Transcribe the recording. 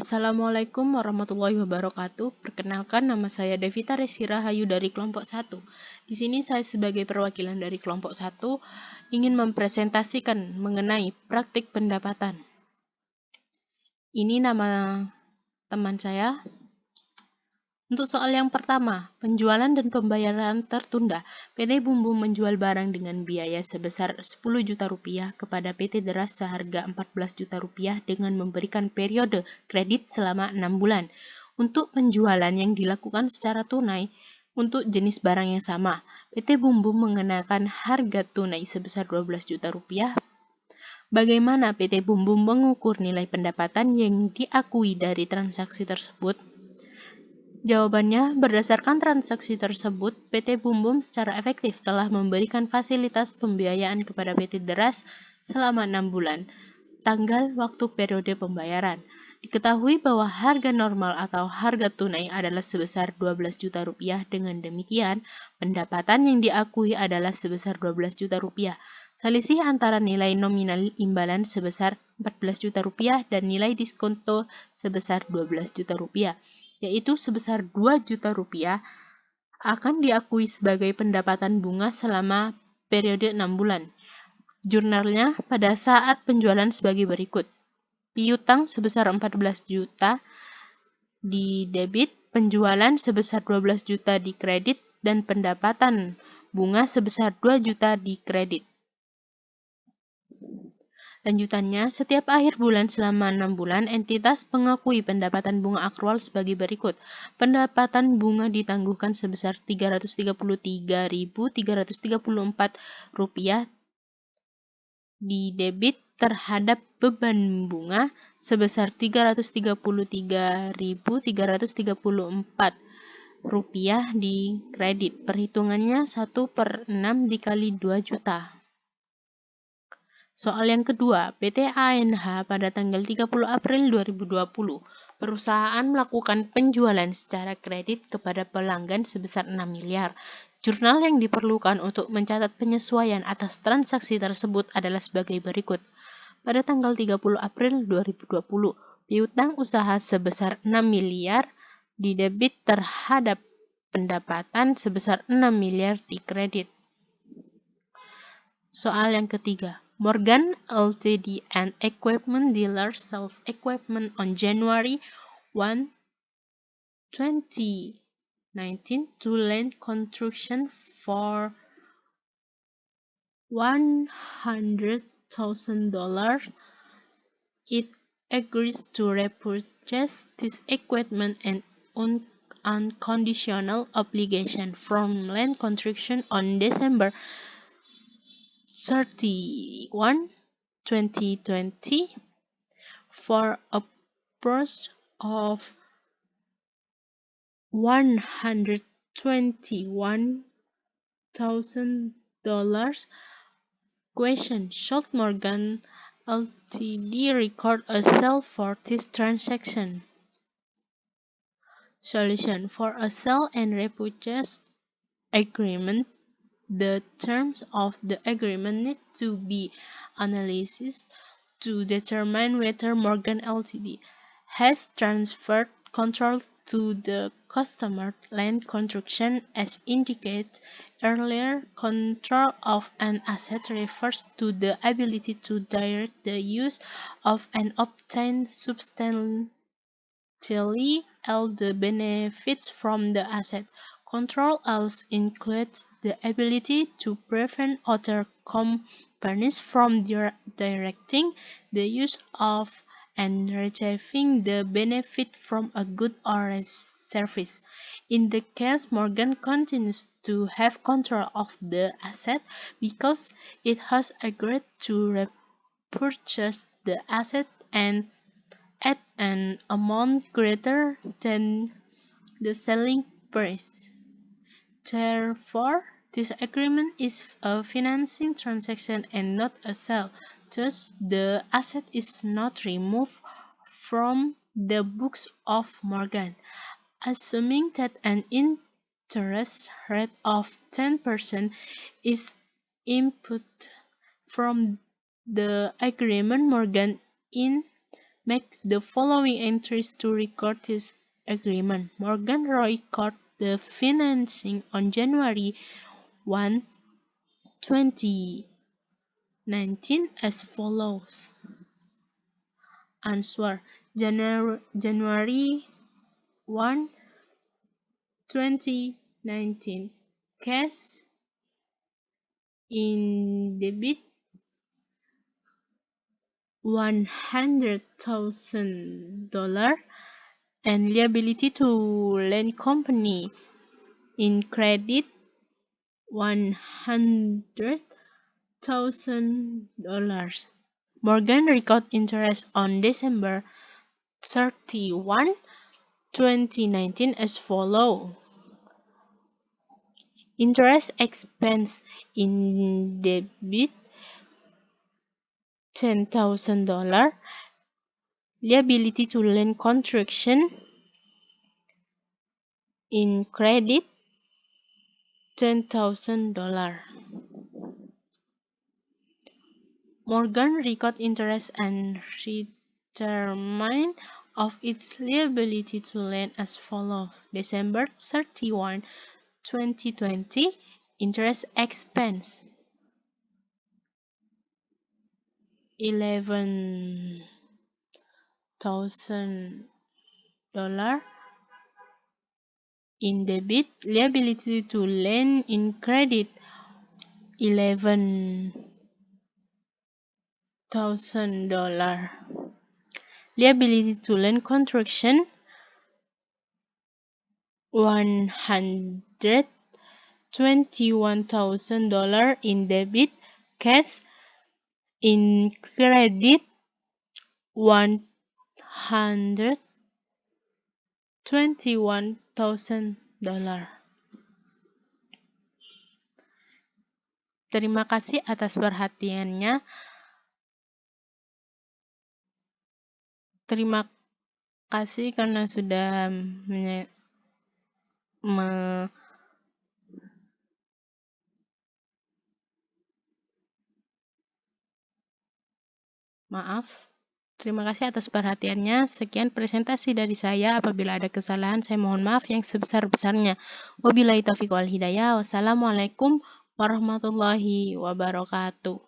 Assalamualaikum warahmatullahi wabarakatuh. Perkenalkan, nama saya Devita Resi Rahayu dari kelompok 1. Di sini saya sebagai perwakilan dari kelompok 1 ingin mempresentasikan mengenai praktik pendapatan. Ini nama teman saya. Untuk soal yang pertama, penjualan dan pembayaran tertunda. PT Bumbu menjual barang dengan biaya sebesar 10 juta rupiah kepada PT Deras seharga 14 juta rupiah dengan memberikan periode kredit selama 6 bulan. Untuk penjualan yang dilakukan secara tunai, untuk jenis barang yang sama, PT Bumbu mengenakan harga tunai sebesar 12 juta rupiah. Bagaimana PT Bumbu mengukur nilai pendapatan yang diakui dari transaksi tersebut? Jawabannya, berdasarkan transaksi tersebut, PT Bumbum secara efektif telah memberikan fasilitas pembiayaan kepada PT Deras selama 6 bulan. Tanggal waktu periode pembayaran. Diketahui bahwa harga normal atau harga tunai adalah sebesar 12 juta rupiah. Dengan demikian, pendapatan yang diakui adalah sebesar 12 juta rupiah. Selisih antara nilai nominal imbalan sebesar 14 juta rupiah dan nilai diskonto sebesar 12 juta rupiah, yaitu sebesar 2 juta rupiah, akan diakui sebagai pendapatan bunga selama periode 6 bulan. Jurnalnya pada saat penjualan sebagai berikut. Piutang sebesar 14 juta di debit, penjualan sebesar 12 juta di kredit, dan pendapatan bunga sebesar 2 juta di kredit. Lanjutannya, setiap akhir bulan selama 6 bulan, entitas mengakui pendapatan bunga akrual sebagai berikut. Pendapatan bunga ditangguhkan sebesar Rp333.334 di debit terhadap beban bunga sebesar Rp333.334 di kredit. Perhitungannya 1/6 dikali 2 juta. Soal yang kedua, PT ANH pada tanggal 30 April 2020, perusahaan melakukan penjualan secara kredit kepada pelanggan sebesar 6 miliar. Jurnal yang diperlukan untuk mencatat penyesuaian atas transaksi tersebut adalah sebagai berikut. Pada tanggal 30 April 2020, piutang usaha sebesar 6 miliar di debit terhadap pendapatan sebesar 6 miliar di kredit. Soal yang ketiga, Morgan Ltd, an equipment dealer, sells equipment on January 1, 2019 to Land Construction for $100,000. It agrees to repurchase this equipment and unconditional obligation from Land Construction on December 31, 2020 for a price of $121,000. Question: should Morgan Ltd record a sale for this transaction? Solution: for a sale and repurchase agreement, the terms of the agreement need to be analyzed to determine whether Morgan Ltd has transferred control to the customer. Land Construction, as indicated earlier. Control of an asset refers to the ability to direct the use of and obtain substantially all the benefits from the asset. Control also includes the ability to prevent other companies from directing the use of and receiving the benefit from a good or a service. In the case, Morgan continues to have control of the asset because it has agreed to repurchase the asset and at an amount greater than the selling price. Therefore, this agreement is a financing transaction and not a sale. Thus, the asset is not removed from the books of Morgan. Assuming that an interest rate of 10% is input from the agreement, Morgan makes the following entries to record his agreement. Morgan record the financing on January 1, 2019 as follows. Answer: January 1, 2019. Cash in debit $100,000 and liability to land company in credit $100,000. Morgan record interest on December 31, 2019 as follow. Interest expense in debit $10,000. Liability to land construction in credit $10,000. Morgan record interest and retirement of its liability to land as follows. December 31, 2020, interest expense $11,000 in debit, liability to land in credit $11,000. Liability to land construction $121,000 in debit, cash in credit $121,000. Terima kasih atas perhatiannya. Terima kasih karena sudah Terima kasih atas perhatiannya. Sekian presentasi dari saya. Apabila ada kesalahan, saya mohon maaf yang sebesar-besarnya. Wabillahi taufiq wal hidayah. Wassalamualaikum warahmatullahi wabarakatuh.